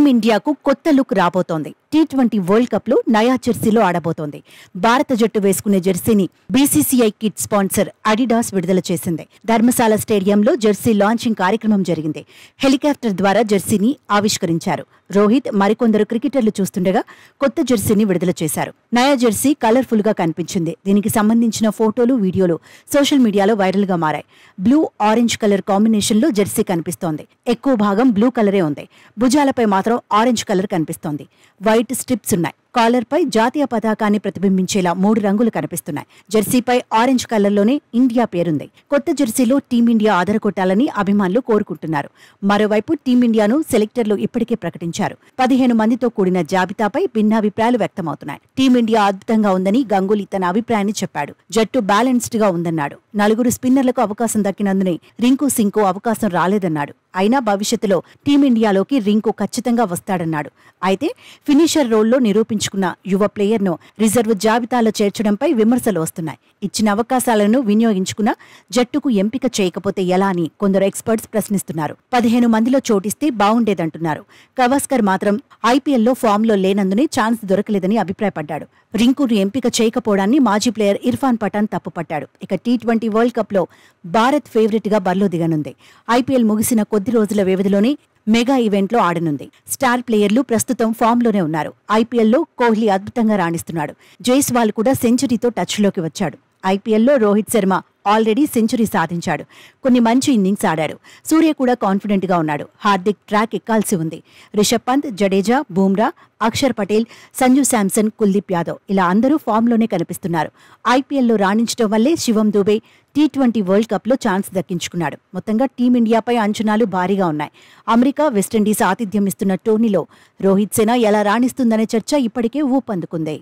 టీమిండియాకు కొత్త లుక్ రాబోతోంది. టీ20 వరల్డ్ కప్ లో నయా జెర్సీలో ఆడబోతోంది. భారత జట్టు వేసుకునే జెర్సీని బీసీసీఐ కిట్ స్పాన్సర్ అడిడాస్ విడుదల చేసింది. ధర్మశాల స్టేడియంలో జెర్సీ లాంచింగ్ కార్యక్రమం జరిగింది. హెలికాప్టర్ ద్వారా జెర్సీని ఆవిష్కరించారు. రోహిత్ మరికొందరు క్రికెటర్లు చూస్తుండగా కొత్త జెర్సీని విడుదల చేశారు. నయా జెర్సీ కలర్ఫుల్ గా కనిపించింది. దీనికి సంబంధించిన ఫోటోలు, వీడియోలు సోషల్ మీడియాలో వైరల్ గా మారాయి. బ్లూ ఆరెంజ్ కలర్ కాంబినేషన్ లో జెర్సీ కనిపిస్తోంది. ఎక్కువ భాగం బ్లూ కలరే ఉంది. భుజాలపై మాత్రం ఆరెంజ్ కలర్ కనిపిస్తోంది. వైట్ స్ట్రిప్స్ ఉన్నాయి. కాలర్ పై జాతీయ పతాకాన్ని ప్రతిబింబించేలా 3 రంగులు కనిపిస్తున్నాయి. జెర్సీపై ఆరెంజ్ కలర్లోనే ఇండియా పేరుంది. కొత్త జెర్సీలో టీమిండియా ఆదరకొట్టాలని అభిమానులు కోరుకుంటున్నారు. మరోవైపు టీమిండియాను సెలెక్టర్లు ఇప్పటికే ప్రకటించారు. 15 మందితో కూడిన జాబితాపై భిన్నాభిప్రాయాలు వ్యక్తమవుతున్నాయి. టీమిండియా అద్భుతంగా ఉందని గంగూలీ తన అభిప్రాయాన్ని చెప్పాడు. జట్టు బ్యాలెన్స్డ్ గా ఉందన్నాడు. 4 స్పిన్నర్లకు అవకాశం దక్కినందునే రింకు సింగ్కు అవకాశం రాలేదన్నాడు. అయినా భవిష్యత్తులో టీమిండియాలోకి రింకు ఖచ్చితంగా వస్తాడన్నాడు. అయితే ఫినిషర్ రోల్లో నిరూపించుకున్న యువ ప్లేయర్ను రిజర్వ్ జాబితాలో చేర్చడంపై విమర్శలు వస్తున్నాయి. ఇచ్చిన అవకాశాలను వినియోగించుకున్న జట్టుకు ఎంపిక చేయకపోతే ఎలా అని కొందరు ఎక్స్పర్ట్స్ ప్రశ్నిస్తున్నారు. 15 మందిలో చోటిస్తే బావుండేదంటున్నారు. గవాస్కర్ మాత్రం ఐపీఎల్లో ఫామ్లో లేనందునే ఛాన్స్ దొరకలేదని అభిప్రాయపడ్డాడు. రింకును ఎంపిక చేయకపోవడాన్ని మాజీ ప్లేయర్ ఇర్ఫాన్ పఠాన్ తప్పుపట్టాడు. ఇక టీ20 వరల్డ్ కప్ లో భారత్ ఫేవరెట్ గా బరిలో దిగనుంది. ఐపీఎల్ ముగిసిన కొద్ది రోజుల వ్యవధిలోనే మెగా ఈవెంట్లో ఆడనుంది. స్టార్ ప్లేయర్లు ప్రస్తుతం ఫామ్లోనే ఉన్నారు. ఐపీఎల్లో కోహ్లీ అద్భుతంగా రాణిస్తున్నాడు. జైస్వాల్ కూడా సెంచరీతో టచ్లోకి వచ్చాడు. ఐపీఎల్లో రోహిత్ శర్మ ఆల్రెడీ సెంచరీ సాధించాడు. కొన్ని మంచి ఇన్నింగ్స్ ఆడాడు. సూర్య కూడా కాన్ఫిడెంట్ గా ఉన్నాడు. హార్దిక్ ట్రాక్ ఎక్కాల్సి ఉంది. రిషబ్ పంత్, జడేజా, బూమ్రా, అక్షర్ పటేల్, సంజు శాంసన్, కుల్దీప్ యాదవ్ ఇలా అందరూ ఫామ్లోనే కనిపిస్తున్నారు. ఐపీఎల్లో రాణించడం వల్లే శివం దుబే టీ20 వరల్డ్ కప్ లో ఛాన్స్ దక్కించుకున్నాడు. మొత్తంగా టీమిండియాపై అంచనాలు భారీగా ఉన్నాయి. అమెరికా, వెస్టిండీస్ ఆతిథ్యం ఇస్తున్న టోర్నీలో రోహిత్ సేన ఎలా రాణిస్తుందనే చర్చ ఇప్పటికే ఊపందుకుంది.